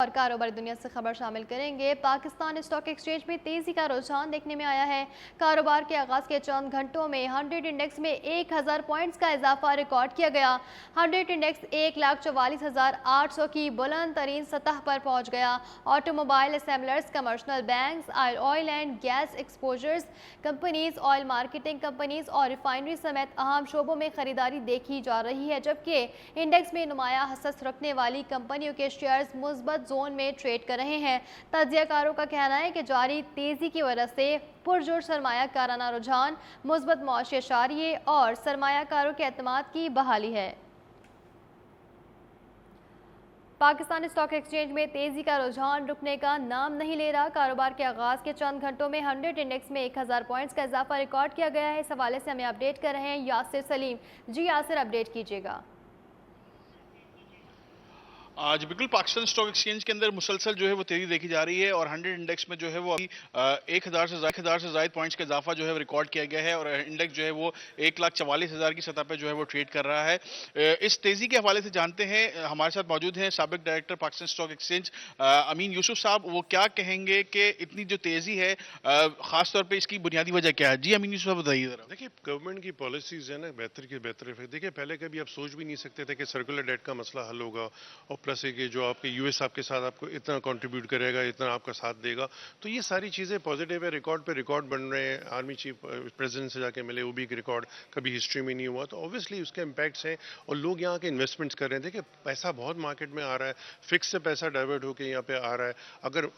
और कारोबारी दुनिया से खबर शामिल करेंगे। पाकिस्तान स्टॉक एक्सचेंज में तेजी का रुझान देखने में आया है। कारोबार के आगाज के चंद घंटों में 100 इंडेक्स में 1000 पॉइंट्स का इजाफा रिकॉर्ड किया गया। 100 इंडेक्स 1,44,800 की बुलंद तरीन सतह पर पहुंच गया। Automobile assemblers, commercial banks, oil and gas exposures companies, oil marketing companies और रिफाइनरी समेत अहम शोबों में खरीदारी देखी जा रही है, जबकि इंडेक्स में नुमाया हसस रखने वाली कंपनियों के शेयर्स मुस्बत जोन में ट्रेड कर रहे हैं। तज्जियाकारों का कहना है कि जारी तेजी की वजह से पुरजोर सरमायाकाराना रुझान, मुस्बत मौशी इशारिये और सरमायाकारों के एतमाद की बहाली है। पाकिस्तान स्टॉक एक्सचेंज में तेजी का रुझान रुकने का नाम नहीं ले रहा। कारोबार के आगाज के चंद घंटों में 100 इंडेक्स में 1000 पॉइंट्स का इजाफा रिकॉर्ड किया गया है। इस हवाले से हमें अपडेट कर रहे हैं यासिर सलीम। जी यासिर, अपडेट कीजिएगा। आज बिल्कुल पाकिस्तान स्टॉक एक्सचेंज के अंदर मुसलसल जो है वो तेजी देखी जा रही है और 100 इंडेक्स में जो है वो अभी 1000 से ज़ायद पॉइंट्स का इजाफा जो है वो रिकॉर्ड किया गया है और इंडेक्स जो है वो 1,44,000 की सतह पे जो है वो ट्रेड कर रहा है। इस तेजी के हवाले से जानते हैं, हमारे साथ मौजूद हैं साबिक डायरेक्टर पाकिस्तान स्टॉक एक्सचेंज अमीन यूसुफ साहब। वो क्या कहेंगे कि इतनी जो तेजी है खास तौर पर इसकी बुनियादी वजह क्या है? जी अमीन यूसुफ साहब बताइए जरा। देखिए, गवर्नमेंट की पॉलिसीज है ना, बेहतर की बेहतर है। देखिए, पहले कभी आप सोच भी नहीं सकते थे कि सर्कुलर डेट का मसला हल होगा और प्लस है कि जो आपके यूएस आपके साथ आपको इतना कंट्रीब्यूट करेगा, इतना आपका साथ देगा। तो ये सारी चीज़ें पॉजिटिव है। रिकॉर्ड पे रिकॉर्ड बन रहे हैं। आर्मी चीफ प्रेसिडेंट से जाके मिले, वो भी एक रिकॉर्ड कभी हिस्ट्री में नहीं हुआ। तो ऑब्वियसली उसके इम्पैक्ट्स हैं और लोग यहाँ के इन्वेस्टमेंट्स कर रहे हैं। देखिए, पैसा बहुत मार्केट में आ रहा है, फिक्स से पैसा डाइवर्ट होकर यहाँ पे आ रहा है। अगर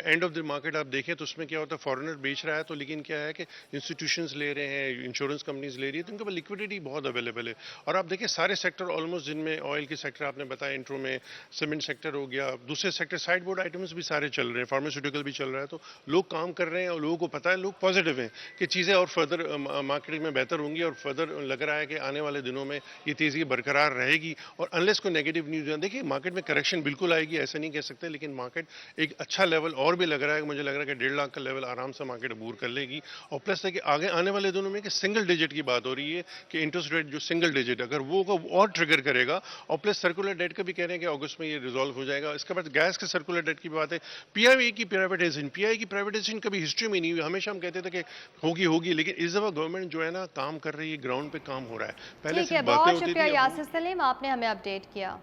एंड ऑफ द मार्केट आप देखें तो उसमें क्या होता है, फॉरेनर बेच रहा है तो, लेकिन क्या है कि इंस्टीट्यूशंस ले रहे हैं, इंश्योरेंस कंपनीज ले रही है, तो उनके पास लिक्विडिटी बहुत अवेलेबल है। और आप देखिए सारे सेक्टर ऑलमोस्ट, जिनमें ऑयल के सेक्टर आपने बताया इंट्रो में, सीमेंट सेक्टर हो गया, दूसरे सेक्टर साइड बोर्ड आइटम्स भी सारे चल रहे हैं, फार्मास्यूटिकल भी चल रहा है। तो लोग काम कर रहे हैं और लोगों को पता है, लोग पॉजिटिव हैं कि चीज़ें और फर्दर मार्केटिंग में बेहतर होंगी और फर्दर लग रहा है कि आने वाले दिनों में ये तेज़ी बरकरार रहेगी। और अनलेस कोई नेगेटिव न्यूज़ है, देखिए मार्केट में करेक्शन बिल्कुल आएगी, ऐसा नहीं कह सकते, लेकिन मार्केट एक अच्छा लेवल और भी लग रहा है। मुझे लग रहा है कि 1.5 लाख का लेवल आराम से मार्केट अबूर कर लेगी। और प्लस है कि आगे आने वाले दिनों में कि सिंगल डिजिट की बात हो रही है कि इंटरेस्ट रेट जो सिंगल डिजिट, अगर वो को और ट्रिगर करेगा। और प्लस सर्कुलर डेट का भी कह रहे हैं कि अगस्त में ये रिजॉल्व हो जाएगा। इसके बाद गैस के सर्कुलर डेट की बात है। पीआईए की प्राइवेटाइजेशन कभी हिस्ट्री में नहीं हुई। हमेशा हम कहते थे कि होगी, लेकिन इस दफा गवर्नमेंट जो है ना काम कर रही है, ग्राउंड पे काम हो रहा है। पहले ठीक है, सिर्फ बातें बहुत होती शुक्रिया थी। यासिर सलीम, आपने हमें अपडेट किया।